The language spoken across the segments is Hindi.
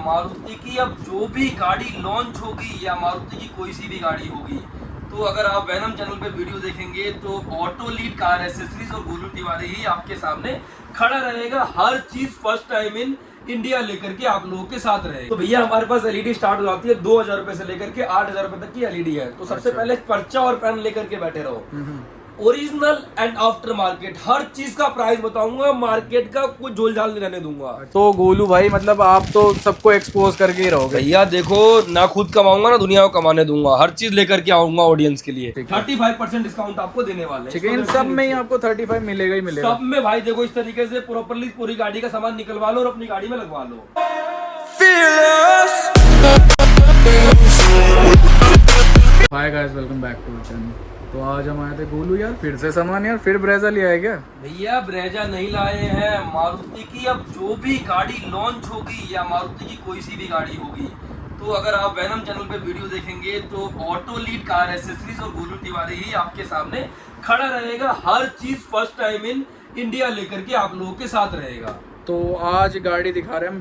मारुति की अब जो भी गाड़ी लॉन्च होगी या मारुति की कोई सी भी गाड़ी होगी, तो अगर आप वैनम चैनल पे वीडियो देखेंगे तो ऑटो लीड कार एसेसरीज और गोलू तिवारी ही आपके सामने खड़ा रहेगा। हर चीज फर्स्ट टाइम इन इंडिया लेकर के आप लोगों के साथ रहेगा। तो भैया हमारे पास एलईडी स्टार्ट हो जाती है 2000 रुपए से लेकर के 8000 रुपए तक की एलईडी है। तो सबसे पहले पर्चा और पेन लेकर के बैठे रहो। ओरिजिनल एंड आफ्टर मार्केट हर चीज का प्राइस बताऊंगा, मार्केट का कोई झोल झाल नहीं रहने दूंगा। तो गोलू भाई मतलब आप तो सबको एक्सपोज करके ही रहोगे। भैया देखो, ना खुद कमाऊंगा ना दुनिया को कमाने दूंगा, हर चीज लेकर के आऊंगा ऑडियंस के लिए। 35% डिस्काउंट आपको देने वाले हैं। ठीक है, इन सब में ही आपको 35 मिलेगा ही मिलेगा। सब में भाई देखो, इस तरीके से प्रॉपर्ली पूरी गाड़ी का सामान निकलवा लो और अपनी गाड़ी में लगवा लो। Hi guys, welcome back to channel. तो आज हम आए थे गोलू यार फिर से सामान यार, फिर ब्रेजा ले आए क्या? भैया ब्रेजा नहीं लाए हैं, मारुति की अब जो भी गाड़ी लॉन्च होगी या मारुति की कोई सी भी गाड़ी होगी, तो अगर आप वैनम चैनल पे वीडियो देखेंगे तो ऑटो लीड कार एसेसरीज और गोलू तिवारी ही आपके सामने खड़ा रहेगा। हर चीज फर्स्ट टाइम इन इंडिया लेकर के आप लोगों के साथ रहेगा। तो आज गाड़ी दिखा रहे हैं हम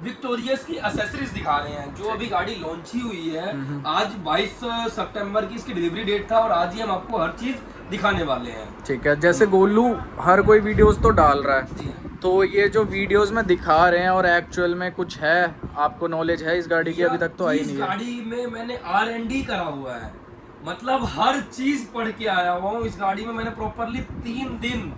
विक्टोरियस की एसेसरीज दिखा रहे हैं, जो अभी गाड़ी लॉन्च ही हुई है। आज 22 सितंबर की इसकी डिलीवरी डेट था और आज ही हम आपको हर चीज दिखाने वाले हैं। ठीक है, जैसे गोलू हर कोई वीडियोस तो डाल रहा है, जी। तो ये जो वीडियोस में दिखा रहे हैं और एक्चुअल में कुछ है, आपको नॉलेज है इस गाड़ी की? अभी तक तो आई नहीं है। इस गाड़ी में मैंने R&D करा हुआ है, मतलब हर चीज पढ़ के आया हुआ हूँ। इस गाड़ी में मैंने प्रॉपरली 3 दिन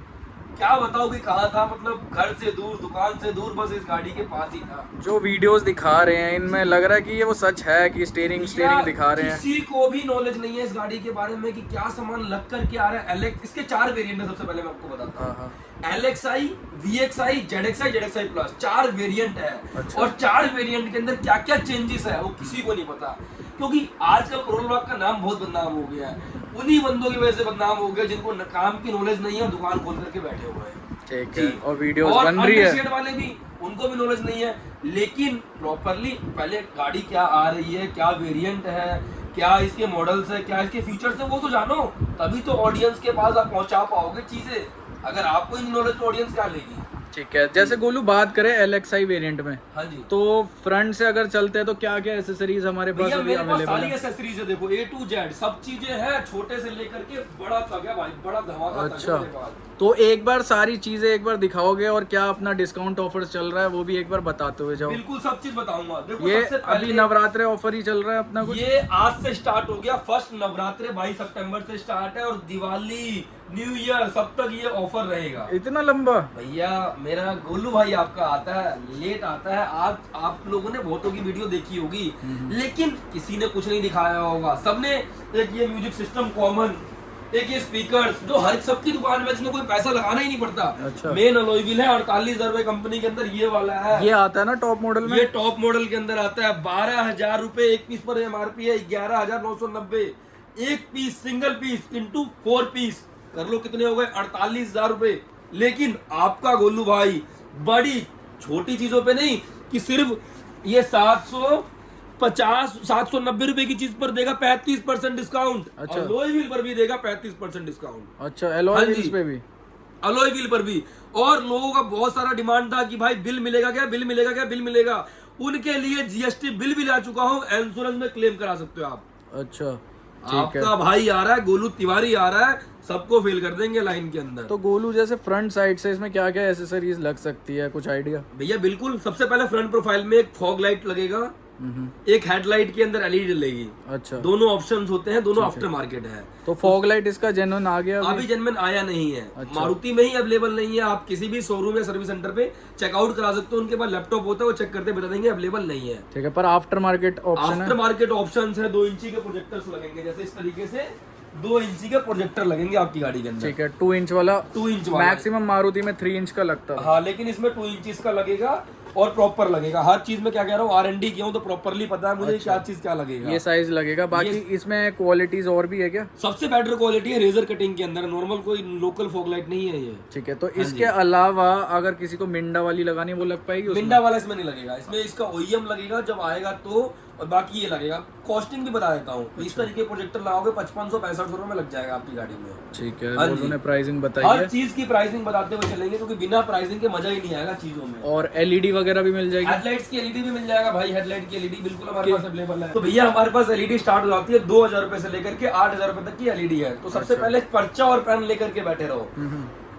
क्या बताओ कि कहा था, मतलब घर से दूर, दुकान से दूर, बस इस गाड़ी के पास ही था। जो वीडियोस दिखा रहे हैं इनमें लग रहा है कि ये वो सच है कि स्टीयरिंग दिखा रहे हैं। किसी को भी नॉलेज नहीं है इस गाड़ी के बारे में कि क्या सामान लग कर के आ रहा है। एलेक्स, इसके 4 वेरिएंट है, सबसे पहले मैं आपको बताता हूँ। LXi, VXi, ZXi plus 4 variant है। अच्छा। और 4 वेरिएंट के अंदर क्या क्या चेंजेस है वो किसी को नहीं पता, क्योंकि आजकल करोल बाग का नाम बहुत बदनाम हो गया है। उन्हीं बंदों की वजह से बदनाम हो गया जिनको काम की नॉलेज नहीं है और दुकान खोल करके बैठे हुए हैं। ठीक है, और वीडियोस बन रही है वाले भी, उनको भी नॉलेज नहीं है। लेकिन प्रॉपरली पहले गाड़ी क्या आ रही है, क्या वेरिएंट है, क्या इसके मॉडल्स है, क्या इसके फीचर्स है, वो तो जानो, तभी तो ऑडियंस के पास आप पहुंचा पाओगे चीजें। अगर आपको इन नॉलेज तो ऑडियंस क्या लेगी। ठीक है, जैसे गोलू बात करें LXi वेरिएंट में, हाँ जी, तो फ्रंट से अगर चलते हैं तो क्या क्या एसेसरीज हमारे पास अभी अवेलेबल सारी है? एसेसरीज है, देखो A to Z सब चीजें हैं, छोटे से लेकर के बड़ा तक है भाई, बड़ा धमाका तक है अच्छा, मेरे पास। तो एक बार सारी चीजें एक बार दिखाओगे और क्या अपना डिस्काउंट ऑफर चल रहा है वो भी एक बार बताते हुए जाओ। बिल्कुल सब चीज बताऊंगा। देखो, ये सबसे अभी नवरात्रे ऑफर ही चल रहा है अपना कुछ? ये आज से स्टार्ट हो गया। फर्स्ट नवरात्रे 22 सितंबर से स्टार्ट है और दिवाली, न्यू ईयर सब तक ये ऑफर रहेगा। इतना लंबा? भैया मेरा गोलू भाई आपका आता है, लेट आता है। आज आप लोगों ने बहुतों की वीडियो देखी होगी, लेकिन किसी ने कुछ नहीं दिखाया होगा। सबने एक ये म्यूजिक सिस्टम कॉमन, एक ये स्पीकर, जो हर सबकी दुकान में, इसमें कोई पैसा लगाना ही नहीं पड़ता। अच्छा। मेन अलॉय व्हील है, 48,000 रुपए कंपनी के अंदर ये वाला है। ये आता है ना टॉप मॉडल में? ये टॉप मॉडल के अंदर आता है। 12,000 रुपए एक पीस पर MRP है। 11,990 एक पीस, सिंगल पीस इंटू 4 पीस कर लो, कितने हो गए? 48,000 रुपए। लेकिन आपका गोलू भाई बड़ी छोटी चीजों पे नहीं कि सिर्फ ये 790 रुपए की चीज पर देगा 35% डिस्काउंट। अच्छा। अलॉय व्हील पर भी देगा 35% डिस्काउंट। अच्छा, अलॉय व्हील्स पे भी? अलॉय व्हील पर भी। और लोगों का बहुत सारा डिमांड था कि भाई बिल मिलेगा क्या, बिल मिलेगा क्या, बिल मिलेगा। उनके लिए GST बिल भी ला चुका हूँ, इंश्योरेंस में क्लेम करा सकते हो आप। अच्छा, आपका भाई आ रहा है, गोलू तिवारी आ रहा है, सबको फेल कर देंगे लाइन के अंदर। तो गोलू जैसे फ्रंट साइड से इसमें क्या क्या एसेसरीज लग सकती है, कुछ आइडिया? भैया बिल्कुल, सबसे पहले फ्रंट प्रोफाइल में एक फॉग लाइट लगेगा, एक हेडलाइट के अंदर LED लगेगी। अच्छा, दोनों ऑप्शंस होते हैं, दोनों आफ्टर मार्केट है। तो फॉग लाइट इसका जेन्युइन आ गया अभी जेन्युइन आया नहीं है। अच्छा। मारुति में ही अवेलेबल नहीं है। आप किसी भी शोरूम या सर्विस सेंटर पे चेकआउट करा सकते हो, उनके पास लैपटॉप होता है, वो चेक करते बता देंगे अवेलेबल नहीं है। ठीक है, पर आफ्टर मार्केट ऑप्शन है? आफ्टर मार्केट ऑप्शंस है। 2 इंची के प्रोजेक्टर्स लगेंगे, जैसे इस तरीके से 2 इंची के प्रोजेक्टर लगेंगे आपकी गाड़ी के अंदर। ठीक है, 2 इंच वाला? 2 इंच वाला मैक्सिमम मारुति में 3 इंच का लगता है। हाँ, लेकिन इसमें 2 इंचेस का लगेगा और प्रॉपर लगेगा। हर चीज में क्या कह रहा हूँ, R&D किया हूँ तो प्रॉपरली पता है मुझे क्या चीज क्या लगेगा। ये साइज लगेगा। बाकी इसमें क्वालिटीज और भी है क्या? सबसे बेटर क्वालिटी है रेजर कटिंग के अंदर, नॉर्मल कोई लोकल फॉग लाइट नहीं है ये। ठीक है, तो इसके अलावा अगर किसी को मिंडा वाली लगानी वो लग पाएगी? मिंडा वाला इसमें नहीं लगेगा, इसमें इसका OEM लगेगा जब आएगा तो। और बाकी ये लगेगा। कॉस्टिंग भी बता देता हूँ, इस तरीके प्रोजेक्टर लगाओगे 5565 रुपए में लग जाएगा आपकी गाड़ी में। ठीक है, हाँ गोलू जी। ने प्राइसिंग बताई हर है। चीज की प्राइसिंग बताते हुए चलेंगे, क्योंकि बिना प्राइसिंग के मजा ही नहीं आएगा चीजों में। और एलईडी वगैरह भी मिल जाएगी। हेडलाइट्स की एलईडी भी मिल जाएगा भाई, हेडलाइट की एलईडी बिल्कुल हमारे पास अवेलेबल है। तो भैया हमारे पास एलईडी स्टार्ट हो जाती है 2000 रुपए से लेकर के 8000 रुपए तक की एलईडी है। तो सबसे पहले पर्चा और पेन लेकर के बैठे रहो।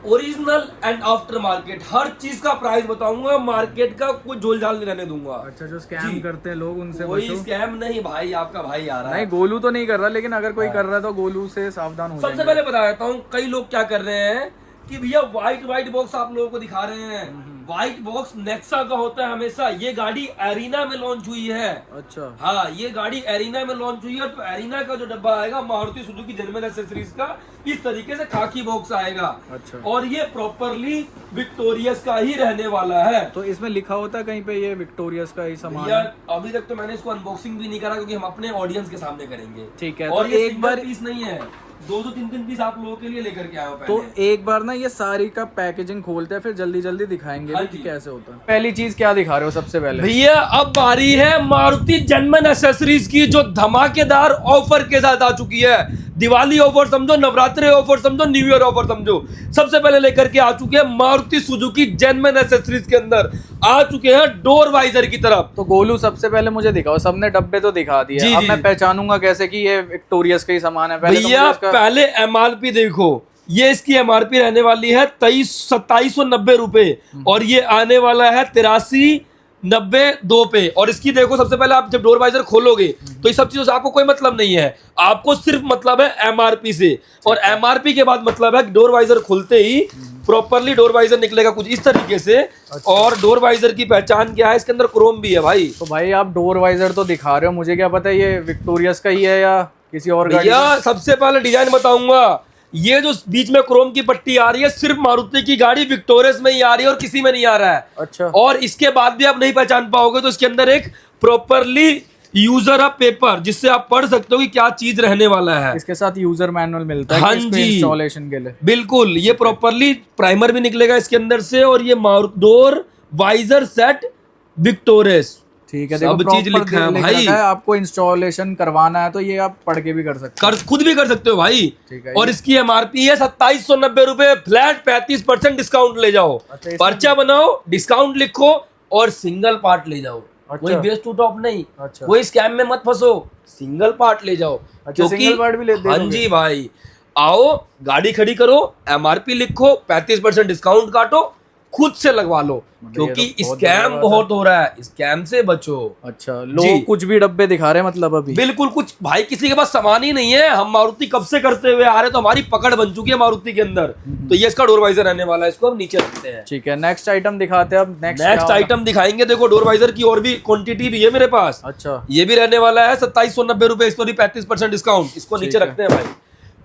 ओरिजिनल एंड आफ्टर मार्केट हर चीज का प्राइस बताऊंगा, मार्केट का कुछ झोलझाल नहीं रहने दूंगा। अच्छा, जो स्कैम करते हैं लोग उनसे कोई बचो। स्कैम नहीं भाई, आपका भाई आ रहा है। नहीं, गोलू तो नहीं कर रहा, लेकिन अगर कोई कर रहा है तो गोलू से सावधान हो सबसे पहले बता देता हूँ, कई लोग क्या कर रहे हैं कि भैया व्हाइट बॉक्स आप लोगों को दिखा रहे हैं। व्हाइट बॉक्स नेक्सा का होता है हमेशा। ये गाड़ी एरिना में लॉन्च हुई है। अच्छा, हाँ, ये गाड़ी एरिना में लॉन्च हुई है। तो एरिना का जो डब्बा आएगा मारुति सुजुकी जेन्युइन एक्सेसरीज का, इस तरीके से खाकी बॉक्स आएगा। अच्छा। और ये प्रॉपरली विक्टोरियस का ही रहने वाला है। तो इसमें लिखा होता है कहीं पे ये विक्टोरियस का ही सामान भैया है? अभी तक तो मैंने इसको अनबॉक्सिंग भी नहीं करा, क्योंकि हम अपने ऑडियंस के सामने करेंगे। ठीक है, और तो ये एक बार पीस नहीं है, 2-3 पीस आप लोगों के लिए लेकर के आया हूं तो पहले। एक बार ना ये सारी का पैकेजिंग खोलते हैं, फिर जल्दी जल्दी दिखाएंगे हाँ भी कि जी। कैसे होता है। पहली चीज क्या दिखा रहे हो सबसे पहले? भैया अब बारी है मारुति जेन्युइन एक्सेसरीज की, जो धमाकेदार ऑफर के साथ आ चुकी है। दिवाली ऑफर समझो, नवरात्रि ऑफर समझो, न्यू ईयर ऑफर समझो। सबसे पहले लेकर के आ चुके हैं मारुति सुजुकी जेन्युइन एक्सेसरीज के अंदर आ चुके हैं डोर वाइजर की तरफ। तो गोलू सबसे पहले मुझे दिखाओ, सबने डब्बे तो दिखा दिए, जी, अब जी, मैं जी। पहचानूंगा कैसे कि ये विक्टोरियस का ही सामान है? पहले तो भैया मुझे इसका- पहले एमआरपी देखो, ये इसकी एमआरपी रहने वाली है 2790 रुपए, और ये आने वाला है 8392 पे। और इसकी देखो, सबसे पहले आप जब डोर वाइजर खोलोगे तो इस सब चीजों से आपको कोई मतलब नहीं है, आपको सिर्फ मतलब है एमआरपी से। और एमआरपी के बाद मतलब है डोर वाइजर खुलते ही प्रॉपरली डोर वाइजर निकलेगा कुछ इस तरीके से। और डोर वाइजर की पहचान क्या है, इसके अंदर क्रोम भी है भाई। तो भाई आप डोर वाइजर तो दिखा रहे हो, मुझे क्या पता ये विक्टोरियस का ही है या किसी और गाड़ी का? भैया सबसे पहले डिजाइन बताऊंगा। ये जो बीच में क्रोम की पट्टी आ रही है, सिर्फ मारुति की गाड़ी विक्टोरियस में ही आ रही है और किसी में नहीं आ रहा है। अच्छा। और इसके बाद भी आप नहीं पहचान पाओगे, तो इसके अंदर एक प्रॉपरली यूजर अ पेपर, जिससे आप पढ़ सकते हो कि क्या चीज रहने वाला है। इसके साथ यूजर मैनुअल मिलता है हाँ इसको जी। इंस्टॉलेशन के लिए। बिल्कुल, ये प्रॉपरली प्राइमर भी निकलेगा इसके अंदर से, और ये डोर वाइजर सेट विक्टोरियस, ठीक है, सब देखो चीज लिखा है लिख भाई। रखा है। आपको इंस्टॉलेशन करवाना है तो ये आप पढ़ के भी कर सकते हो। खुद भी कर सकते हो भाई। ठीक है। और इसकी एमआरपी है 2790 रुपए, फ्लैट 35% डिस्काउंट ले जाओ। अच्छा, इसमें- पर्चा बनाओ, डिस्काउंट लिखो और सिंगल पार्ट ले जाओ। अच्छा। कोई बेस्ट टू टॉप नहीं, अच्छा। कोई स्कैम में मत फंसो, सिंगल पार्ट ले जाओ। अच्छा, सिंगल पार्ट भी ले दे हाँ दोगे? जी भाई, आओ गाड़ी खड़ी करो, एमआरपी लिखो, 35% डिस्काउंट काटो, खुद से लगवा लो, क्योंकि तो बहुत स्कैम बड़ी बात बहुत हो रहा है, स्कैम से बचो। अच्छा, जी। लोग कुछ भी डब्बे दिखा रहे हैं मतलब अभी? बिल्कुल, कुछ भाई किसी के पास सामान ही नहीं है। हम मारुति कब से करते हुए आ रहे, तो हमारी पकड़ बन चुकी है मारुति के अंदर। तो ये इसका डोर वाइजर रहने वाला है, इसको हम नीचे रखते हैं। ठीक है, नेक्स्ट आइटम दिखाते हैं अब। नेक्स्ट आइटम दिखाएंगे। देखो डोर वाइजर की और भी क्वांटिटी भी है मेरे पास। अच्छा। ये भी रहने वाला है 2790 रुपए, इस पर भी 35% डिस्काउंट। इसको नीचे है। रखते हैं भाई।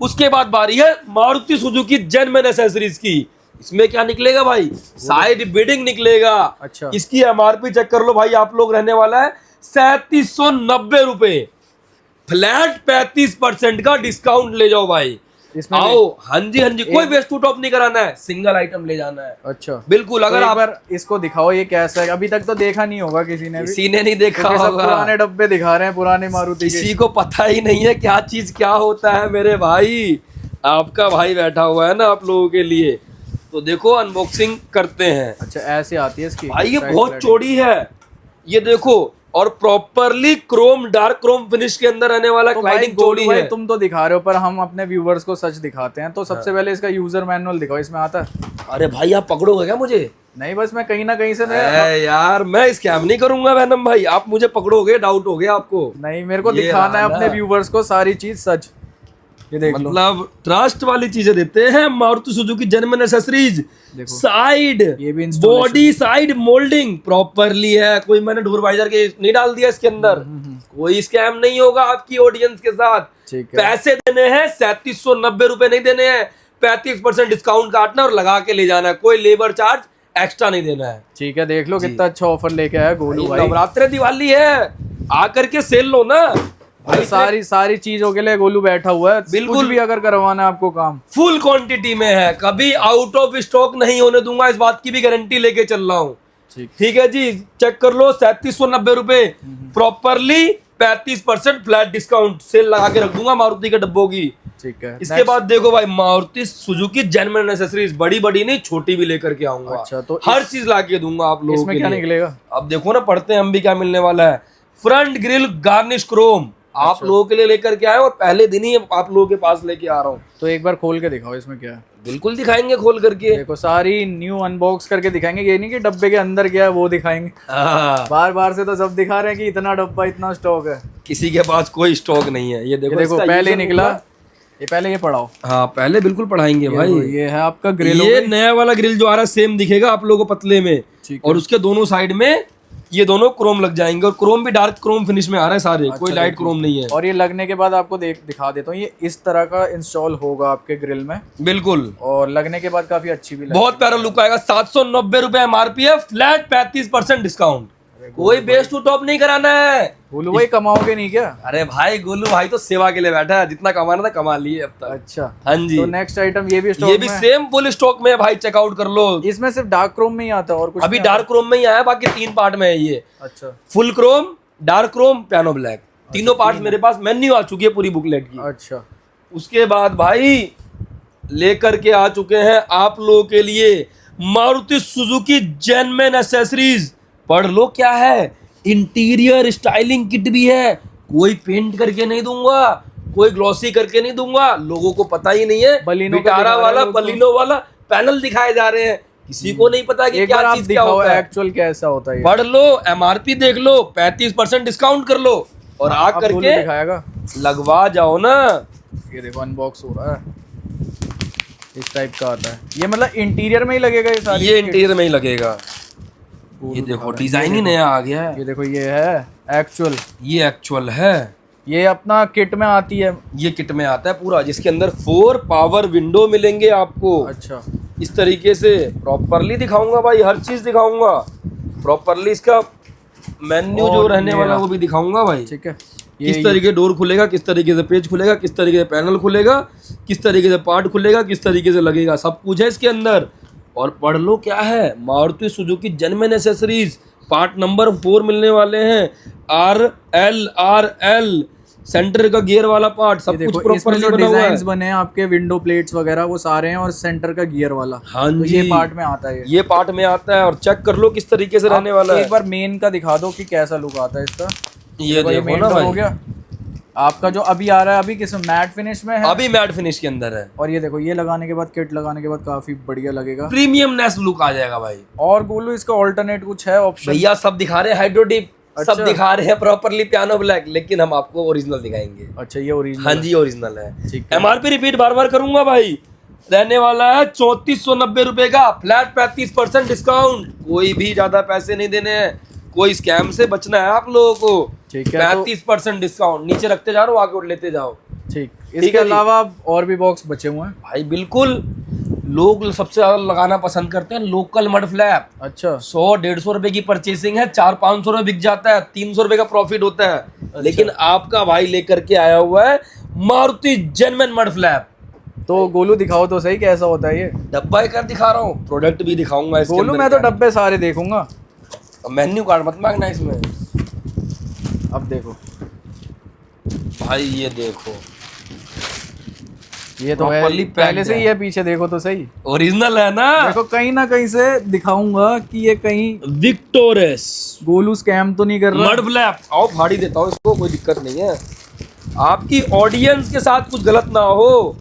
उसके बाद बारी है मारुति सुजुकी जेन्युइन एक्सेसरीज की। इसमें क्या निकलेगा भाई, साइड बिडिंग निकलेगा। अच्छा। इसकी एमआरपी चेक कर लो भाई आप लोग, रहने वाला है 3790 रुपए, फ्लैट 35% का डिस्काउंट ले जाओ भाई। इसमें आओ, हाँ जी हाँ जी, कोई बेस्ट टू टॉप नहीं कराना है, सिंगल आइटम ले जाना है। अच्छा, बिल्कुल। तो अगर एक आप बार इसको दिखाओ, ये कैसा है? अभी तक तो देखा नहीं होगा किसी ने भी, किसी ने नहीं देखा क्योंकि सब होगा, पुराने डब्बे दिखा रहे हैं, पुराने मारुति के। किसी को पता ही नहीं है क्या चीज क्या होता है मेरे भाई। आपका भाई बैठा हुआ है ना आप लोगों के लिए, तो देखो अनबॉक्सिंग करते हैं। अच्छा, ऐसे आती है इसकी भाई ये साइड बहुत प्लेट। चौड़ी है, ये देखो। और properly Chrome, dark Chrome finish के अंदर रहने वाला, तो भाई क्लाइडिंग गोलू चौड़ी भाई है। तुम तो दिखा रहे हो, पर हम अपने व्यूवर्स को सच दिखाते हैं। तो सबसे पहले इसका यूजर मैनुअल दिखाओ, इसमें आता है? अरे भाई आप पकड़ोगे क्या मुझे? नहीं, बस मैं कहीं ना कहीं से ए यार, मैं स्कैम नहीं करूंगा वैनम भाई, आप मुझे पकड़ोगे, डाउट हो गया आपको। नहीं, मेरे को ये दिखाना है रहा अपने ना। व्यूवर्स को सारी चीज सच। ये देख लो, मतलब ट्रस्ट वाली चीजें देते हैं मारुति सुजुकी जेन्युइन एक्सेसरीज। देखो। साइड ये भी installation। Body side moulding properly है, कोई मैंने डोर वाइजर के नहीं डाल दिया इसके अंदर। कोई स्कैम नहीं होगा आपकी ऑडियंस के साथ। ठीक है। पैसे देने हैं 3790 रुपए नहीं देने हैं, 35% डिस्काउंट काटना और लगा के ले जाना है, कोई लेबर चार्ज एक्स्ट्रा नहीं देना है। ठीक है, देख लो कितना अच्छा ऑफर लेके आया गोलू भाई। नवरात्रि दिवाली है, आकर के सेल लो ना भाई, सारी चीजों के लिए गोलू बैठा हुआ है। बिल्कुल। कुछ भी अगर करवाना है आपको काम, फुल क्वांटिटी में है, कभी आउट ऑफ स्टॉक नहीं होने दूंगा, इस बात की भी गारंटी लेके चल रहा हूँ। ठीक है जी, चेक कर लो 3790 रुपए, प्रॉपरली 35% फ्लैट डिस्काउंट सेल लगा के रख दूंगा मारुति के डब्बों की। ठीक है। इसके बाद देखो भाई मारुति सुजुकी जेन्युइन एक्सेसरीज, बड़ी बड़ी नहीं छोटी भी लेकर के आऊंगा। अच्छा, तो हर चीज ला के दूंगा आप लोगों के इसमें क्या लिए। निकलेगा? अब देखो ना, पढ़ते हैं हम भी क्या मिलने वाला है। फ्रंट ग्रिल गार्निश क्रोम आप लोगों के लिए लेकर के आए और पहले दिन ही आप लोगों के पास लेके आ रहा हूँ। तो एक बार खोल के दिखाओ इसमें क्या है। बिल्कुल दिखाएंगे खोल करके। देखो सारी न्यू अनबॉक्स करके दिखाएंगे, ये नहीं कि डब्बे के अंदर क्या है वो दिखाएंगे। बार बार से तो सब दिखा रहे हैं कि इतना डब्बा, इतना स्टॉक है। किसी के पास कोई स्टॉक नहीं है। ये देखो, देखो पहले निकला, ये पहले ये पढ़ाओ। हाँ पहले बिल्कुल पढ़ाएंगे भाई। ये है आपका ग्रिल। ये नया वाला ग्रिल जो आ रहा है सेम दिखेगा आप लोगों को पतले में, और उसके दोनों साइड में ये दोनों क्रोम लग जाएंगे, और क्रोम भी डार्क क्रोम फिनिश में आ रहा है सारे। कोई लाइट क्रोम नहीं है। और ये लगने के बाद आपको दिखा देता हूँ, ये इस तरह का इंस्टॉल होगा आपके ग्रिल में। बिल्कुल। और लगने के बाद काफी अच्छी भी लगेगी। बहुत प्यारा लुक आएगा। 790 रुपए MRP है, फ्लैट 35% डिस्काउंट। कोई बेस टू टॉप नहीं कराना है। गोलू भाई कमाओगे नहीं क्या? अरे भाई गोलू भाई तो सेवा के लिए बैठा है, जितना कमाना था कमा लिए अब तक। अच्छा हाँ जी। तो नेक्स्ट आइटम ये भी स्टॉक ये भी सेम फुल स्टॉक में है भाई, चेकआउट कर लो। इसमें सिर्फ डार्क क्रोम में ही आता है और कुछ अभी डार्क क्रोम में ही आया, बाकी 3 पार्ट में है ये। अच्छा, full Chrome, dark Chrome, piano black, तीनों पार्ट मेरे पास मेन्यू आ चुकी है पूरी बुकलेट की। अच्छा, उसके बाद भाई लेकर के आ चुके हैं आप लोगों के लिए मारुति सुजुकी जेन्युइन एक्सेसरीज। पढ़ लो क्या है। इंटीरियर स्टाइलिंग किट भी है। कोई पेंट करके नहीं दूंगा, कोई ग्लॉसी करके नहीं दूंगा। लोगों को पता ही नहीं है। बलिनो विटारा वाला, बलिनो वाला पैनल दिखाए जा रहे हैं। किसी को नहीं पता कि क्या चीज क्या होता है, एक्चुअल कैसा होता है। पढ़ लो, MRP देख लो, 35% डिस्काउंट कर लो और आ करके दिखाएगा, लगवा जाओ ना। ये देखो अनबॉक्स हो रहा है, इस टाइप का आता है। ये मतलब इंटीरियर में ही लगेगा ये सारी? ये इंटीरियर में ही लगेगा। ये देखो डिजाइन ही नया आ गया है। ये देखो ये है एक्चुअल, ये एक्चुअल है। ये अपना किट में आती है। ये किट में आता है पूरा, जिसके अंदर 4 पावर विंडो मिलेंगे आपको। अच्छा, इस तरीके से प्रॉपरली दिखाऊंगा भाई, हर चीज दिखाऊंगा प्रॉपरली। इसका मेन्यू जो रहने वाला वो भी दिखाऊंगा भाई। ठीक है। किस तरीके डोर खुलेगा, किस तरीके से पेज खुलेगा, किस तरीके से पैनल खुलेगा, किस तरीके से पार्ट खुलेगा, किस तरीके से लगेगा, सब कुछ है इसके अंदर। और पढ़ लो क्या है। Maruti Suzuki genuine accessories part number 4 मिलने वाले हैं। RL सेंटर का गियर वाला पार्ट, सब कुछ प्रॉपर्ली बना हुआ है। बने हैं आपके विंडो प्लेट्स वगैरह वो सारे हैं, और सेंटर का गियर वाला। हाँ तो जी, ये पार्ट में आता है। ये पार्ट में आता है। और चेक कर लो किस तरीके से रहने वाला है। एक बार मेन का दिखा दो कि कैसा लुक आता है इसका। ये देखो ना भाई, हो गया आपका जो अभी आ रहा है। अभी किस मैट फिनिश में है? अभी मैट फिनिश के अंदर है। और ये देखो, ये लगाने के बाद, किट लगाने के बाद काफी बढ़िया लगेगा, प्रीमियमनेस लुक आ जाएगा भाई। और बोलो इसका ऑल्टरनेट कुछ है ऑप्शन? भैया सब दिखा रहे हैं, हाइड्रोडिप अच्छा। सब दिखा रहे हैं, प्रॉपरली पियानो ब्लैक, लेकिन हम आपको ओरिजिनल दिखाएंगे। अच्छा, ये ओरिजिनल? हाँ जी ओरिजिनल है। ठीक है। MRP रिपीट बार बार करूंगा भाई, रहने वाला है 3490 रुपए का, फ्लैट 35% डिस्काउंट। कोई भी ज्यादा पैसे नहीं देने हैं, कोई स्कैम से बचना है आप लोगों को। ठीक है। 35% डिस्काउंट नीचे रखते जा रहा हूँ, आगे लेते जाओ। ठीक, इसके अलावा और भी बॉक्स बचे हुए हैं भाई। बिल्कुल, लोग सबसे ज्यादा लगाना पसंद करते हैं लोकल मड फ्लैप। अच्छा, 100-150 रुपए की परचेसिंग है, 400-500 रुपए बिक जाता है, 300 रुपए का प्रॉफिट होता है। अच्छा। लेकिन आपका भाई लेकर के आया हुआ है मारुति जेन्युइन मड फ्लैप। तो गोलू दिखाओ तो सही कैसा होता है ये। डब्बा एक दिखा रहा हूँ, प्रोडक्ट भी दिखाऊंगा इसके गोलू अंदर मैं तो क्या है। डब्बे सारे देखूंगा। मेन्यू कार्ड मत मांगना इसमें। अब देखो भाई, ये देखो ये तो है, Properly पहले packed से ही है। है, पीछे देखो तो सही। ओरिजिनल है ना। देखो कहीं ना कहीं से दिखाऊंगा कि ये कहीं विक्टोरस गोलू स्कैम तो नहीं कर रहा। Mud flap. आओ फाड़ी देता हूँ इसको, कोई दिक्कत नहीं है। आपकी ऑडियंस के साथ कुछ गलत ना हो।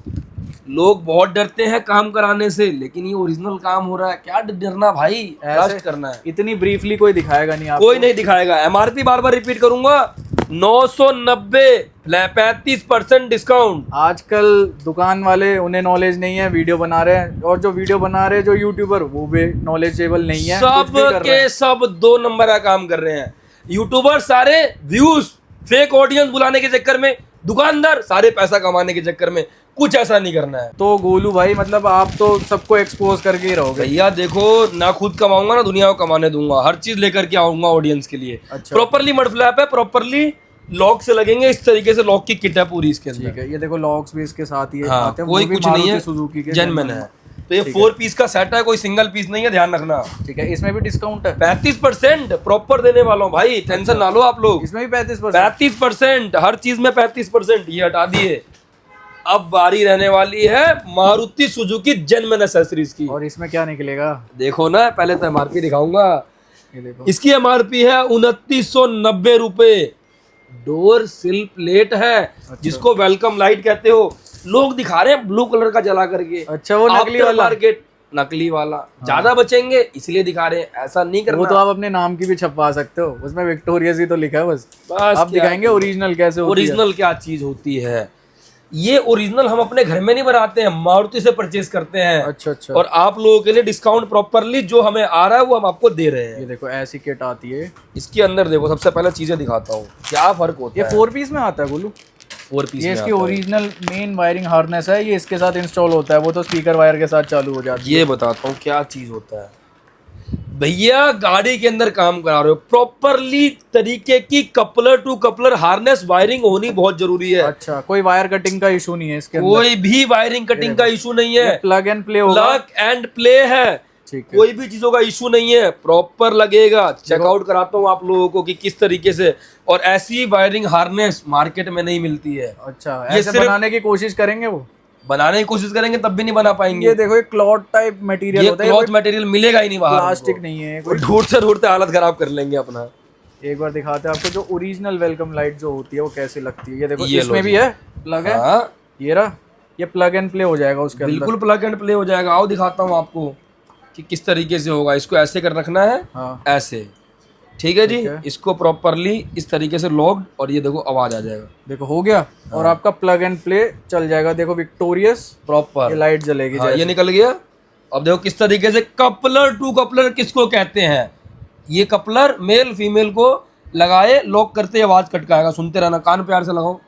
लोग बहुत डरते हैं काम कराने से, लेकिन ये ओरिजिनल काम हो रहा है। क्या डरना भाई, ट्रस्ट करना है। इतनी ब्रीफली कोई दिखाएगा नहीं आपको। कोई नहीं दिखाएगा। MRP बार बार रिपीट करूंगा, 990, 35% डिस्काउंट। आजकल दुकान वाले, उन्हें नॉलेज नहीं है, वीडियो बना रहे हैं, और जो वीडियो बना रहे हैं जो यूट्यूबर, वो भी नॉलेजेबल नहीं है, सब कुछ भी कर रहे हैं। के सब 2 नंबर का काम कर रहे हैं। यूट्यूबर सारे व्यूज, फेक ऑडियंस बुलाने के चक्कर में, दुकानदार सारे पैसा कमाने के चक्कर में। कुछ ऐसा नहीं करना है। तो गोलू भाई मतलब आप तो सबको एक्सपोज करके ही रहोगे। भैया देखो, ना खुद कमाऊंगा ना दुनिया को कमाने दूंगा, हर चीज लेकर के आऊंगा ऑडियंस के लिए। अच्छा। प्रॉपरली मड फ्लैप है, प्रॉपरली लॉक से लगेंगे, इस तरीके से लॉक की किट है पूरी इसके अंदर। ठीक है, ये देखो लॉक्स भी इसके साथ ही हाँ, आते हैं, कोई वो भी कुछ नहीं है, सुजुकी के जेन्युइन है। तो ये 4 पीस का सेट है, कोई सिंगल पीस नहीं है, ध्यान रखना। ठीक है, इसमें भी डिस्काउंट है? 35% प्रॉपर देने वाला हूँ भाई, टेंशन ना लो आप लोग। इसमें भी 35%? 35%, हर चीज में 35%। ये हटा दिए। अब बारी रहने वाली है मारुति सुजुकी जेन्युइन एक्सेसरीज की। और इसमें क्या निकलेगा? देखो ना, पहले तो एमआरपी दिखाऊंगा। ये देखो, इसकी एमआरपी है 2990 रुपए। डोर सिल प्लेट है, जिसको वेलकम लाइट कहते हो। लोग दिखा रहे हैं ब्लू कलर का जला करके। अच्छा, वो नकली वाला? मार्केट नकली वाला ज्यादा बचेंगे इसलिए दिखा रहे हैं, ऐसा नहीं करना। वो तो आप अपने नाम की भी छपवा सकते हो, उसमें विक्टोरियस ही तो लिखा है बस आप दिखाएंगे ओरिजिनल कैसे होती है। ओरिजिनल क्या चीज होती है, ये ओरिजिनल हम अपने घर में नहीं बनाते हैं, मारुति से परचेज करते हैं। अच्छा अच्छा। और आप लोगों के लिए डिस्काउंट प्रॉपरली जो हमें आ रहा है वो हम आपको दे रहे हैं। ये देखो, ऐसी किट आती है। इसके अंदर देखो, सबसे पहले चीजें दिखाता हूँ क्या फर्क होता है। ये 4 पीस में आता है गोलू? 4 पीस ये इसकी ओरिजिनल मेन वायरिंग हार्नेस है, ये इसके साथ इंस्टॉल होता है, वो तो स्पीकर वायर के साथ चालू हो जाता है। ये बताता हूँ क्या चीज होता है भैया। गाड़ी के अंदर काम करा रहे हो, प्रॉपरली तरीके की coupler to coupler harness wiring होनी बहुत जरूरी है। अच्छा, कोई वायर कटिंग का इशू नहीं है इसके अंदर? कोई भी वायरिंग कटिंग का इशू नहीं है, प्लग एंड प्ले होगा। प्लग एंड प्ले है, ठीक है। कोई भी चीजों का इशू नहीं है, प्रॉपर लगेगा। चेकआउट कराता हूँ आप लोगों को कि किस तरीके से। और ऐसी वायरिंग हार्नेस मार्केट में नहीं मिलती है। अच्छा, ऐसे बनाने की कोशिश करेंगे वो? बनाने की कोशिश करेंगे तब भी नहीं बना पाएंगे। ये देखो, एक क्लॉथ टाइप मटेरियल होता है, क्लॉथ मटेरियल मिलेगा ही नहीं बाहर, प्लास्टिक नहीं है। ढूंढते ढूंढते हालत खराब कर लेंगे अपना। एक बार दिखाते हैं आपको जो ओरिजिनल वेलकम लाइट जो होती है वो कैसी लगती है। ये देखो, ये इसमें भी है प्लग है। हाँ, ये रहा, ये प्लग एंड प्ले हो जाएगा उसके अंदर। बिल्कुल प्लग एंड प्ले हो जाएगा। आओ दिखाता हूँ आपको कि किस तरीके से होगा। इसको ऐसे कर रखना है, हाँ ऐसे, ठीक है जी। इसको प्रॉपरली इस तरीके से लॉक्ड, और ये देखो आवाज आ जाएगा। देखो हो गया। और आपका प्लग एंड प्ले चल जाएगा। देखो विक्टोरियस प्रॉपर ये लाइट जलेगी। हाँ, ये निकल गया। अब देखो किस तरीके से कपलर टू कपलर किसको कहते हैं। ये कपलर मेल फीमेल को लगाए, लॉक करते आवाज कटकाएगा। सुनते रहना, कान प्यार से लगाओ।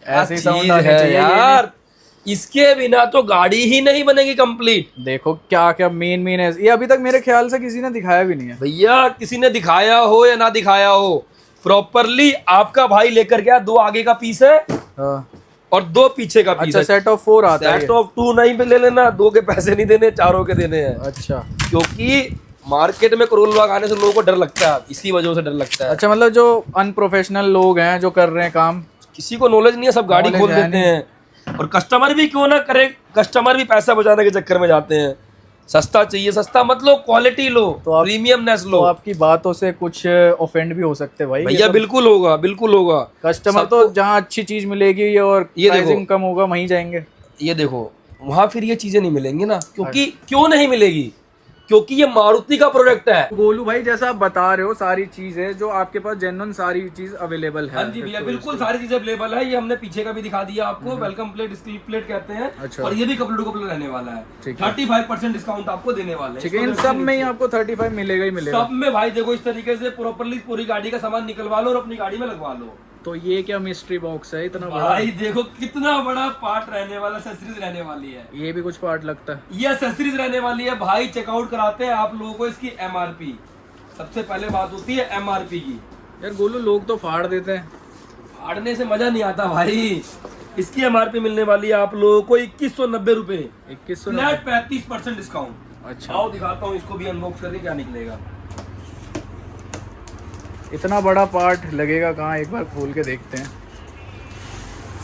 ऐसे ही साउंड चीज आनी है चाहिए यार, इसके बिना तो गाड़ी ही नहीं बनेगी कंप्लीट। देखो क्या क्या मेन है। ये अभी तक मेरे ख्याल से किसी ने दिखाया भी नहीं है भैया। किसी ने दिखाया हो या ना दिखाया हो, प्रॉपरली आपका भाई लेकर गया। 2 आगे का पीस है हाँ। और 2 पीछे का पीस अच्छा, है। सेट ऑफ 4 आता है। सेट ऑफ 2 नहीं पे ले लेना, 2 के पैसे नहीं देने, 4 के देने हैं। अच्छा, क्योंकि मार्केट में करोल बाग आने से लोगों को डर लगता है, इसी वजह से डर लगता है। अच्छा, मतलब जो अनप्रोफेशनल लोग हैं जो कर रहे हैं काम, किसी को नॉलेज नहीं है, सब गाड़ी खोल देते हैं। और कस्टमर भी क्यों ना करे, कस्टमर भी पैसा बचाने के चक्कर में जाते हैं। सस्ता चाहिए, सस्ता मत लो, क्वालिटी लो, प्रीमियमनेस लो। तो आपकी बातों से कुछ ऑफेंड भी हो सकते हैं भाई। भैया बिल्कुल होगा, बिल्कुल होगा। कस्टमर तो जहाँ अच्छी चीज मिलेगी और ये प्राइसिंग कम होगा वहीं जाएंगे। ये देखो, वहां फिर ये चीजें नहीं मिलेंगी ना, क्योंकि क्यों नहीं मिलेगी, क्योंकि ये मारुति का प्रोडक्ट है। गोलू भाई, जैसा आप बता रहे हो सारी चीजें जो आपके पास जेन्युइन सारी चीज अवेलेबल है। हाँ जी भैया, बिल्कुल सारी चीजें अवेलेबल है। ये हमने पीछे का भी दिखा दिया आपको, वेलकम प्लेट, स्टील प्लेट कहते हैं। अच्छा। और ये भी कपलर टू कपलर रहने वाला है। 35% डिस्काउंट आपको देने वाले हैं। ठीक है, इन सब में ही आपको 35 मिलेगा ही मिलेगा। सब में भाई देखो, इस तरीके से प्रॉपरली पूरी गाड़ी का सामान निकलवा लो और अपनी गाड़ी में लगवा लो। तो ये क्या मिस्ट्री बॉक्स है इतना बड़ा? भाई देखो कितना बड़ा पार्ट रहने वाला, एक्सेसरीज रहने वाली है। ये भी कुछ पार्ट लगता है। ये एक्सेसरीज रहने वाली है भाई। चेकआउट कराते हैं आप लोगों को इसकी एमआरपी। सबसे पहले बात होती है एमआरपी की। यार गोलू, लोग तो फाड़ देते हैं। फाड़ने से मजा नहीं आता भाई। इसकी एमआरपी मिलने वाली है आप लोगों को 2190 रुपए। 2100 फ्लैट 35% डिस्काउंट। अच्छा, आओ दिखाता हूँ इसको भी अनबॉक्स करके क्या निकलेगा। इतना बड़ा पार्ट लगेगा कहाँ, एक बार खोल के देखते हैं।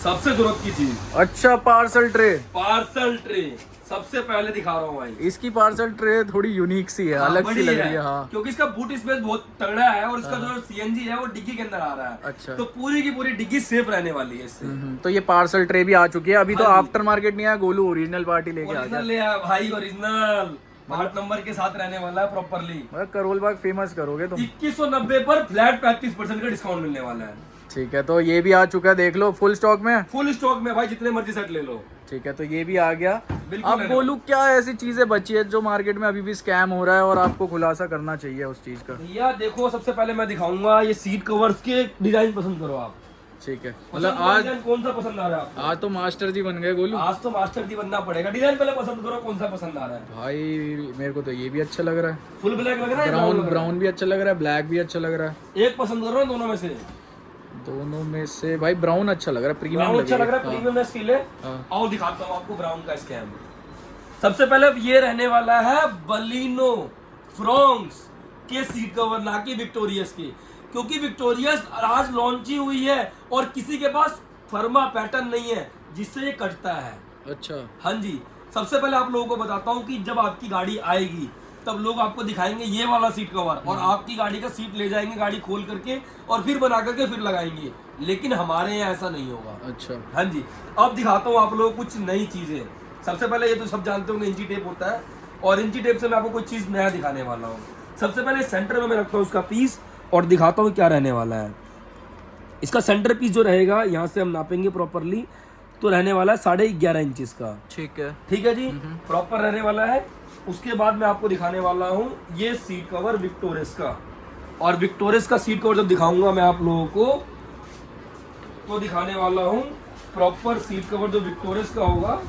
सबसे जरूरत की चीज, अच्छा, पार्सल ट्रे। पार्सल ट्रे सबसे पहले दिखा रहा हूँ भाई। इसकी पार्सल ट्रे थोड़ी यूनिक सी है, अलग सी लग रही है। हाँ, क्योंकि इसका बूट स्पेस बहुत तगड़ा है और इसका जो सीएनजी है वो डिग्गी के अंदर आ रहा है। अच्छा। तो पूरी की पूरी डिग्गी सेफ रहने वाली है इससे। तो ये पार्सल ट्रे भी आ चुकी है। अभी तो आफ्टर मार्केट नहीं आया गोलू, ओरिजिनल पार्टी लेके आ गया। ओरिजिनल ले आया भाई, ओरिजिनल पार्ट नंबर के साथ रहने वाला है प्रॉपरली। करोल बाग फेमस करोगे तुम। 2190 पर फ्लैट 35% का डिस्काउंट मिलने वाला है। ठीक है, तो ये भी आ चुका है, देख लो। फुल स्टॉक में? फुल स्टॉक में भाई, जितने मर्जी सेट ले लो। ठीक है, तो ये भी आ गया। बिल्कुल। अब बोलूं क्या ऐसी चीजें बची है जो मार्केट में अभी भी स्कैम हो रहा है और आपको खुलासा करना चाहिए उस चीज का? भैया देखो, सबसे पहले मैं दिखाऊंगा ये सीट कवर्स के डिजाइन पसंद करो आप। ठीक है, मतलब आज कौन सा पसंद आ रहा है आपको? आज तो मास्टर जी बन गए गोलू। आज तो मास्टर जी बनना पड़ेगा। डिजाइन पहले पसंद करो, कौन सा पसंद आ रहा है भाई? मेरे को तो ये भी अच्छा लग रहा है। फुल ब्लैक लग रहा है, ब्राउन भी अच्छा लग रहा है, ब्लैक भी अच्छा लग रहा है। एक पसंद करो ना दोनों में से। दोनों में से भाई ब्राउन अच्छा लग रहा है, प्रीमियम ब्राउन अच्छा लग रहा है, हाँ। प्रीमियमनेस फील है। हाँ। आओ दिखाता हूँ आपको ब्राउन का स्कैम। सबसे पहले अब ये रहने वाला है बलिनो फ्रॉन्क्स के सीट कवर, ना कि विक्टोरियस के, क्योंकि विक्टोरियस आज लॉन्च ही हुई है और किसी के पास फर्मा पैटर्न नहीं है जिससे ये कटता है। अच्छा। हाँ जी, सबसे पहले आप लोगों को बताता हूँ कि जब आपकी गाड़ी आएगी तब लोग आपको दिखाएंगे ये वाला सीट कवर और आपकी गाड़ी का सीट ले जाएंगे गाड़ी खोल करके और फिर बना करके फिर लगाएंगे, लेकिन हमारे यहाँ ऐसा नहीं होगा। अच्छा। हाँ जी, अब दिखाता हूँ आप लोगों को कुछ नई चीजें। सबसे पहले ये तो सब जानते होंगे इंची टेप होता है, और इंची टेप से मैं आपको कोई चीज नया दिखाने वाला हूँ। सबसे पहले सेंटर में मैं रखता हूँ उसका पीस और दिखाता हूँ क्या रहने वाला है। इसका सेंटर पीस जो रहेगा, यहाँ से हम नापेंगे प्रॉपरली, तो रहने वाला है 11.5 इंच का। ठीक है। ठीक है जी, प्रॉपर रहने वाला है। उसके बाद मैं आपको दिखाने वाला हूँ ये सीट कवर विक्टोरियस का, और विक्टोरियस का सीट कवर जब दिखाऊंगा मैं आप लोगों को तो दिखाने वाला हूँ प्रॉपर सीट कवर जो विक्टोरियस का होगा,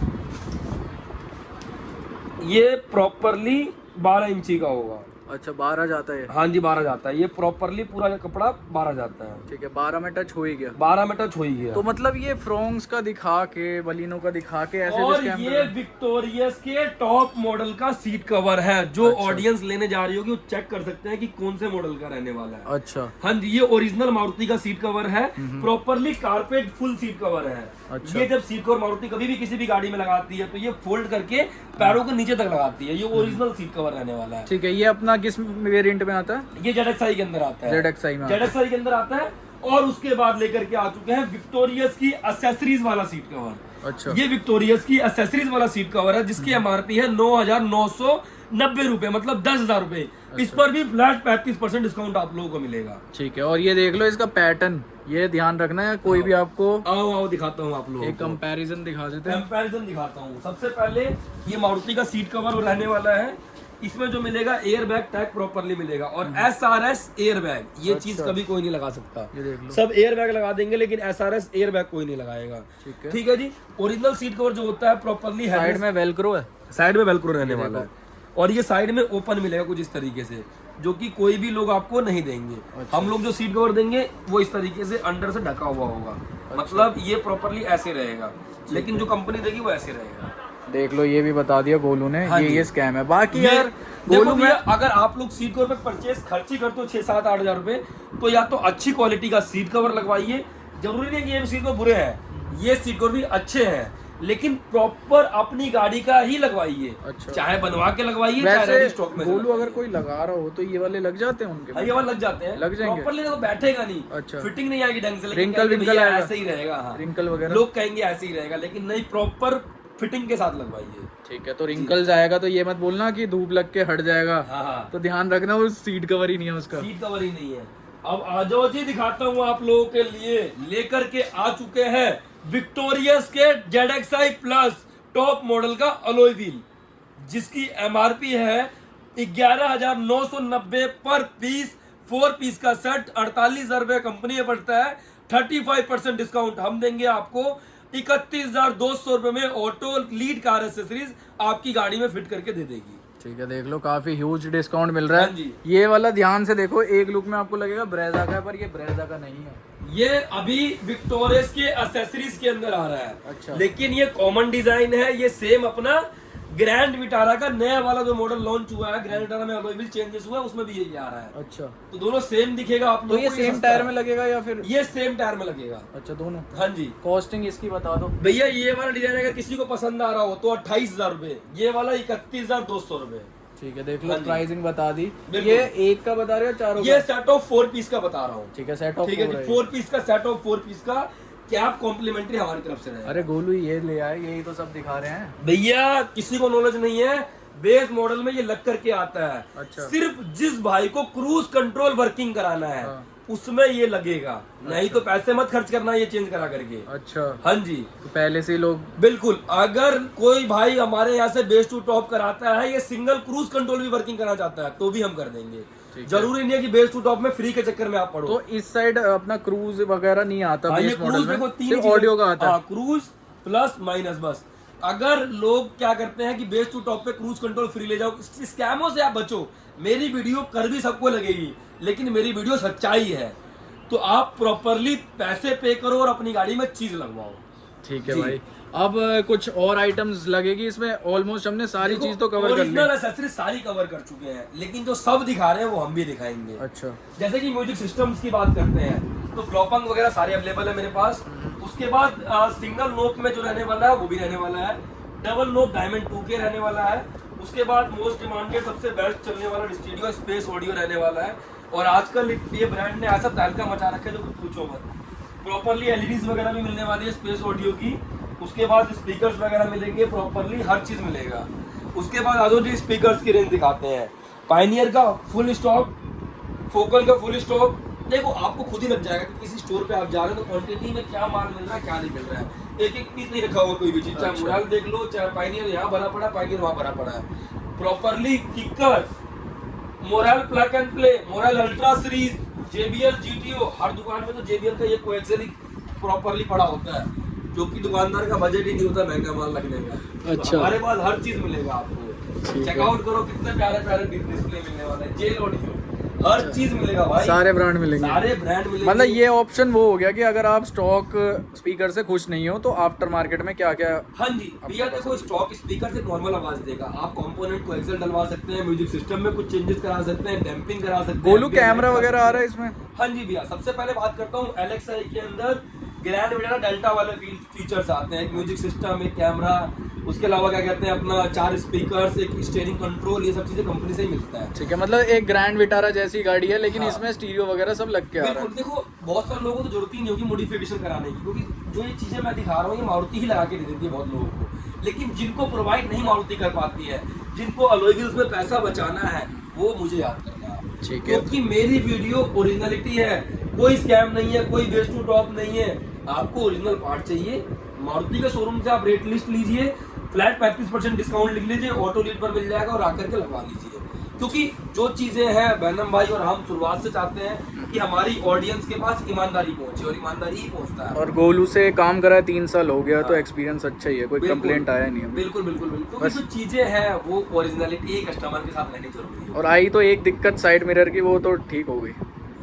ये प्रॉपरली 12 इंची का होगा। अच्छा 12 जाता है। हाँ जी 12 जाता है, ये प्रॉपरली पूरा कपड़ा 12 जाता है। ठीक है, 12 में टच हो ही गया। 12 में टच हो ही गया। तो मतलब ये फ्रॉन्क्स का दिखा के, बलिनो का दिखा के ऐसे और भी scam ये कर रहे हैं? विक्टोरियस के टॉप मॉडल का सीट कवर है, जो अच्छा। ऑडियंस लेने जा रही होगी वो चेक कर सकते हैं कि कौन से मॉडल का रहने वाला है। अच्छा। हाँ जी, ये ओरिजिनल मारुति का सीट कवर है, properly carpet full seat cover है। अच्छा। ये जब सीट कवर मारुति कभी भी किसी भी गाड़ी में लगाती है तो ये फोल्ड करके पैरों के नीचे तक लगाती है। ये ओरिजिनल सीट कवर रहने वाला है। ठीक है, ये अपना किस वेरिएंट में आता है? ये ZXi के अंदर आता है। ZXi में आता है। ZXi के अंदर आता है। और उसके बाद लेकर के आ चुके हैं विक्टोरियस की एक्सेसरीज वाला सीट कवर। अच्छा। ये विक्टोरियस की एक्सेसरीज वाला सीट कवर है जिसकी एमआरपी है 9,990 रुपए, मतलब 10,000 रुपए। इस पर भी फ्लैट 35% डिस्काउंट आप लोगों को मिलेगा। ठीक है, और ये देख लो इसका पैटर्न, ये ध्यान रखना है, कोई भी आपको आओ आओ दिखाता हूँ आप लोगों एक को, कंपैरिजन दिखा देते हैं। कंपैरिजन दिखाता हूँ। सबसे पहले ये मारुति का सीट कवर रहने वाला है। इसमें जो मिलेगा एयर बैग टैग प्रॉपरली मिलेगा और SRS एयर बैग, ये चीज कभी कोई नहीं लगा सकता। ये देख लो। सब एयर बैग लगा देंगे लेकिन SRS एयर बैग कोई नहीं लगाएगा। ठीक है जी। ओरिजिनल सीट कवर जो होता है प्रॉपरली साइड में वेलक्रो है, साइड में वेलक्रो रहने वाला है, और ये साइड में ओपन मिलेगा कुछ इस तरीके से, जो कि कोई भी लोग आपको नहीं देंगे। अच्छा। हम लोग जो सीट कवर देंगे वो इस तरीके से अंदर से ढका हुआ होगा। मतलब ये प्रॉपरली ऐसे रहेगा, लेकिन जो कंपनी देगी वो ऐसे रहेगा। देख लो, ये भी बता दिया गोलू ने। हाँ जी। ये स्कैम है। बाकी ये- यार देखो गोलू में भैया, अगर आप लोग सीट कवर पे परचेस खर्ची करते हो 6-7-8 हजार रुपए, तो या तो अच्छी क्वालिटी का सीट कवर लगवाइए। जरूरी नहीं कि ये सीट कवर बुरे हैं, ये सीट कवर भी अच्छे हैं, लेकिन प्रॉपर अपनी गाड़ी का ही लगवाइए। अच्छा। चाहे बनवा के लगवाइए, चाहे रेडी वैसे स्टॉक में से गोलू लगवाइए। अगर कोई लगा रहा हो तो ये वाले लग जाते हैं उनके? हाँ, ये वाले लग जाते हैं, लग जाएंगे? प्रॉपरली तो बैठेगा नहीं। अच्छा। फिटिंग नहीं आएगी ढंग से, लेकिन रिंकल कहेंगे विंकल भैया आएगा? ऐसे ही रहेगा। हाँ, रिंकल वगैरह लोग कहेंगे ऐसे ही रहेगा, लेकिन नहीं, प्रॉपर फिटिंग के साथ लगवाइए। ठीक है। तो रिंकल्स आएगा तो ये मत बोलना कि धूप लग के हट जाएगा। हाँ हाँ, तो ध्यान रखना वो सीट कवर ही नहीं है उसका। सीट कवर ही नहीं है। अब आ जाओ जी, दिखाता हूँ आप लोगों के लिए। लेकर के आ चुके हैं विक्टोरियस के ZXi प्लस टॉप मॉडल का अलॉय व्हील, जिसकी एमआरपी है 11,990 पर पीस। 4 पीस का सेट 48,000 रुपये कंपनी में पड़ता है। 35% डिस्काउंट हम देंगे आपको 31,200 रुपये में। ऑटो लीड कार एक्सेसरीज आपकी गाड़ी में फिट करके दे देगी। ठीक है, देख लो काफी ह्यूज डिस्काउंट मिल रहा हाँ है। जी। ये वाला ध्यान से देखो, एक लुक में आपको लगेगा ब्रेजा का है, पर ये ब्रेजा का नहीं है। ये अभी विक्टोरियस के एक्सेसरीज के अंदर आ रहा है। अच्छा। लेकिन ये कॉमन डिजाइन है। ये सेम अपना ग्रैंड विटारा का नया वाला जो मॉडल लॉन्च हुआ है, ग्रैंड विटारा में अलॉय व्हील चेंजेस हुआ है, उसमें भी यही आ रहा है। अच्छा। तो दोनों सेम दिखेगा आप तो लोगों ये को। सेम सस्ता टायर है। में लगेगा या फिर? ये सेम टायर में लगेगा। अच्छा, दोनों। हाँ जी। कॉस्टिंग इसकी बता दो भैया, ये वाला डिजाइन अगर किसी को पसंद आ रहा हो तो 28,000 रुपए, ये वाला 31,200 रुपए। ठीक है, देख लो हाँ जी। प्राइसिंग बता दी। बिल्कुल। ये एक का बता रहे हो चारों ये का? सेट ऑफ 4 पीस का बता रहा हूँ। ठीक है, सेट ऑफ ठीक है जी, 4 पीस का सेट ऑफ 4 पीस का कैप कॉम्प्लीमेंट्री हमारी तरफ से रहेगा। अरे गोलू ये ले आए, यही तो सब दिखा रहे हैं। भैया, किसी को नॉलेज नहीं है, बेस मॉडल में ये लग करके आता है। अच्छा। सिर्फ जिस भाई को क्रूज कंट्रोल वर्किंग कराना है, हाँ। उसमें ये लगेगा। नहीं तो पैसे मत खर्च करना ये चेंज करा करके। अच्छा। हाँ जी, तो पहले से ही लोग। बिल्कुल। अगर कोई भाई हमारे यहाँ से बेस टू टॉप कराता है, ये सिंगल क्रूज कंट्रोल भी वर्किंग कराना चाहता है, तो भी हम कर देंगे। जरूरी नहीं है कि बेस टू टॉप में फ्री के चक्कर में आप पढ़ो। तो इस साइड अपना क्रूज वगैरह नहीं आता? हाँ, ये बेस मॉडल क्रूज में में सिर्फ ऑडियो का आता है। क्रूज प्लस माइनस बस। अगर लोग क्या करते हैं कि बेस टू टॉप पे क्रूज कंट्रोल फ्री ले जाओ, स्कैमों से आप बचो। मेरी वीडियो कर भी सबको लगेगी, लेकिन मेरी वीडियो सच्चाई है। तो आप प्रॉपरली पैसे पे करो और अपनी गाड़ी में चीज लगवाओ। ठीक है जी। भाई। अब कुछ और आइटम्स लगेगी इसमें? ऑलमोस्ट हमने सारी चीज तो कवर कर ली। ओरिजिनल एक्सेसरीज सारी कवर कर चुके हैं, लेकिन जो सब दिखा रहे हैं वो हम भी दिखाएंगे। अच्छा। जैसे कि म्यूजिक सिस्टम्स की बात करते हैं तो फ्लॉपंग वगैरह सारे अवेलेबल है मेरे पास। उसके बाद सिंगल नोक में जो रहने वाला है वो भी रहने वाला है, डबल नोक डायमंड 2K रहने वाला है। उसके बाद मोस्ट डिमांडेड सबसे बेस्ट चलने वाला स्टूडियो स्पेस ऑडियो रहने वाला है। और आजकल ये ब्रांड ने ऐसा तहलका मचा रखा है जो कुछ पूछो मत। प्रॉपरली एलईडीज वगैरह भी मिलने वाली है स्पेस ऑडियो की। उसके बाद स्पीकर्स वगैरह मिलेंगे, प्रॉपरली हर चीज मिलेगा। उसके बाद आजो जी स्पीकर्स की रेंज दिखाते हैं। पायनियर का फुल स्टॉक, फोकल का फुल स्टॉक। देखो आपको खुद ही लग जाएगा कि किसी स्टोर पे आप जा रहे हो तो क्वांटिटी में क्या माल मिल रहा है क्या नहीं मिल रहा है। एक एक पीस नहीं रखा हुआ कोई भी चीज, चाहे अच्छा। मोराल देख लो, चाहे पायनियर यहाँ भरा पड़ा, पायनियर वहाँ भरा पड़ा है। Properly kicker, morale plug and play, morale ultra series, JBL GTO। हर दुकान में तो JBL का ये कोएक्सियल प्रॉपरली पड़ा होता है, जो कि दुकानदार का बजट ही नहीं होता महंगा माल लगने का। अच्छा। तो हमारे पास हर चीज मिलेगा आपको। ठीक है। चेकआउट करो कितने प्यारे प्यारे डिस्प्ले मिलने वाले हैं, जेल ऑडियो, हर चीज मिलेगा भाई। सारे ब्रांड मिलेंगे। सारे ब्रांड मिलेंगे। मतलब ये ऑप्शन वो हो गया कि अगर आप स्टॉक स्पीकर से खुश नहीं हो तो आफ्टर मार्केट में क्या क्या। हाँ जी भैया, देखो स्टॉक स्पीकर से नॉर्मल आवाज देगा। आप कंपोनेंट को एक्सेल डलवा सकते हैं, म्यूजिक सिस्टम में कुछ चेंजेस करा सकते हैं, डैम्पिंग करा सकते हैं। गोलू कैमरा वगैरह आ रहा है इसमें? हाँ जी भैया, सबसे पहले बात करता हूँ एलेक्सा के अंदर ग्रैंड विटारा डेल्टा वाले फीचर्स आते हैं। एक म्यूजिक सिस्टम, एक कैमरा, उसके अलावा क्या कहते हैं अपना 4 स्पीकर्स, एक स्टीयरिंग कंट्रोल, ये सब चीजें कंपनी से ही मिलता है। ठीक है, मतलब एक ग्रैंड विटारा जैसी गाड़ी है लेकिन हाँ। इसमें स्टीरियो वगैरह सब लग के आ रहा बिल्कुल। देखो बहुत सारे लोगों को तो जरूरत ही नहीं होगी मॉडिफिकेशन कराने की, क्योंकि जो ये चीजें मैं दिखा रहा हूँ ये मारुति ही लगा के दे देती है बहुत लोगों को। लेकिन जिनको प्रोवाइड नहीं मारुति कर पाती है, जिनको अलॉय व्हील्स में पैसा बचाना है, वो मुझे याद करना है। ठीक है। क्योंकि मेरी वीडियो ओरिजिनलिटी है, कोई स्कैम नहीं है, कोई वेस्ट टू टॉप नहीं है। आपको ओरिजिनल पार्ट चाहिए, मारुति के शोरूम से आप रेट लिस्ट लीजिए, फ्लैट 35% डिस्काउंट लिख लीजिए, ऑटो लीड पर मिल जाएगा और आकर के लगवा लीजिए। क्योंकि जो चीजें हैं बैनम भाई और हम शुरुआत से चाहते हैं कि हमारी ऑडियंस के पास ईमानदारी पहुंचे, और ईमानदारी ही पहुंचता है। और गोलू से काम करा 3 साल हो गया तो हाँ। एक्सपीरियंस अच्छा ही है, कोई बिल्कुल, कंप्लेंट आया नहीं है। बिल्कुल बिल्कुल बिल्कुल। क्योंकि जो चीजें हैं वो ओरिजिनलिटी कस्टमर के साथ रहनी जरूरी है। और आई तो एक दिक्कत साइड मिरर की, वो तो ठीक हो गई।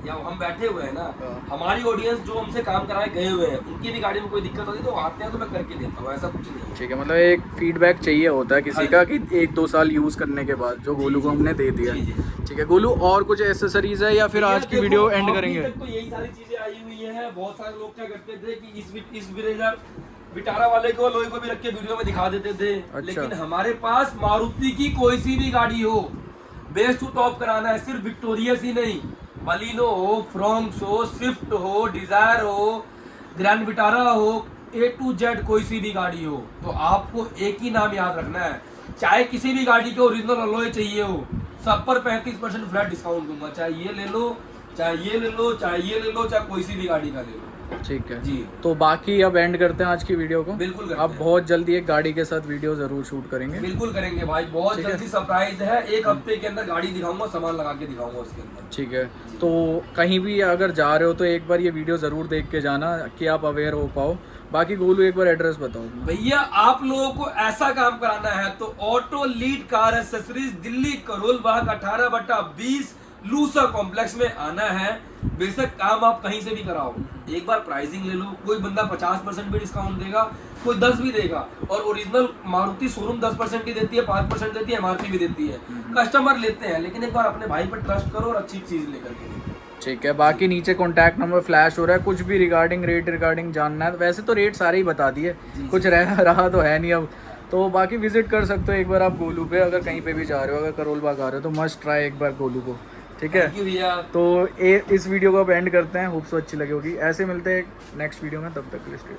या हम बैठे हुए हैं ना, हाँ। हमारी ऑडियंस जो हमसे काम कराए गए हुए हैं, उनकी भी गाड़ी में कोई दिक्कत होती है तो वो आते हैं तो मैं करके देता हूँ, ऐसा कुछ नहीं है। ठीक है, मतलब एक फीडबैक चाहिए होता है किसी हाँ का कि 1-2 साल यूज करने के बाद, जो गोलू को हमने दे दिया। जी, जी। ठीक है गोलू, और कुछ एसेसरीज है या फिर भैया आज की देखो, वीडियो एंड अभी करेंगे? तक तो यही सारी चीजें आई हुई हैं। बहुत सारे लोग क्या करते थे कि इस ब्रेजर विटारा वाले को लोहे को भी रख के वीडियो में दिखा देते थे। अच्छा। लेकिन हमारे पास मारुति की कोई सी भी गाड़ी हो, बेस टू टॉप कराना है, सिर्फ विक्टोरियस ही नहीं, बलिनो हो, फ्रॉन्क्स हो, स्विफ्ट हो, डिजायर हो, ग्रैंड विटारा हो, A to Z कोई सी भी गाड़ी हो, तो आपको एक ही नाम याद रखना है। चाहे किसी भी गाड़ी के ओरिजिनल अलॉय चाहिए हो, सब पर 35% फ्लैट डिस्काउंट दूंगा। चाहे ये ले लो, चाहे ये ले लो, चाहे ये ले लो, चाहे कोई सी भी गाड़ी का ले लो। ठीक है जी। तो बाकी अब एंड करते हैं आज की वीडियो को। बिल्कुल करते अब हैं। बहुत जल्दी एक गाड़ी के साथ वीडियो जरूर शूट करेंगे। बिल्कुल करेंगे भाई, बहुत ठीक है। जल्दी सरप्राइज है। एक हफ्ते के अंदर गाड़ी दिखाऊंगा, सामान लगा के दिखाऊंगा उसके अंदर। ठीक है, तो कहीं भी अगर जा रहे हो तो एक बार ये वीडियो ज़रूर देख के जाना कि आप अवेयर हो पाओ। बाकी गोलू एक बार एड्रेस बताओ अपना। भैया आप लोगों को ऐसा काम कराना है तो auto lead car accessories, Delhi Karol Bagh 18/20 Lusa complex में आना है। बेशक काम आप कहीं से भी कराओ, एक बार प्राइसिंग ले लो। कोई बंदा 50% भी डिस्काउंट देगा, कोई 10 भी देगा। और ओरिजिनल मारुति शोरूम 10% ही देती है, 5% देती है, MRP भी देती है। कस्टमर लेते हैं, लेकिन एक बार अपने भाई पर ट्रस्ट करो और अच्छी चीज लेकर के देखो। ठीक है, बाकी नीचे कॉन्टैक्ट नंबर फ्लैश हो रहा है, कुछ भी रिगार्डिंग रेट रिगार्डिंग जानना है, वैसे तो रेट सारे ही बता दिए, कुछ रहा तो है नहीं अब। तो बाकी विजिट कर सकते हो एक बार आप गोलू पे, अगर कहीं पे भी जा रहे हो, अगर करोल बाग आ रहे हो तो मस्ट ट्राई एक बार गोलू को। ठीक है, Thank you भैया। तो इस वीडियो को अब एंड करते हैं। होप सो अच्छी लगी होगी। ऐसे मिलते हैं नेक्स्ट वीडियो में, तब तक के लिए स्टे।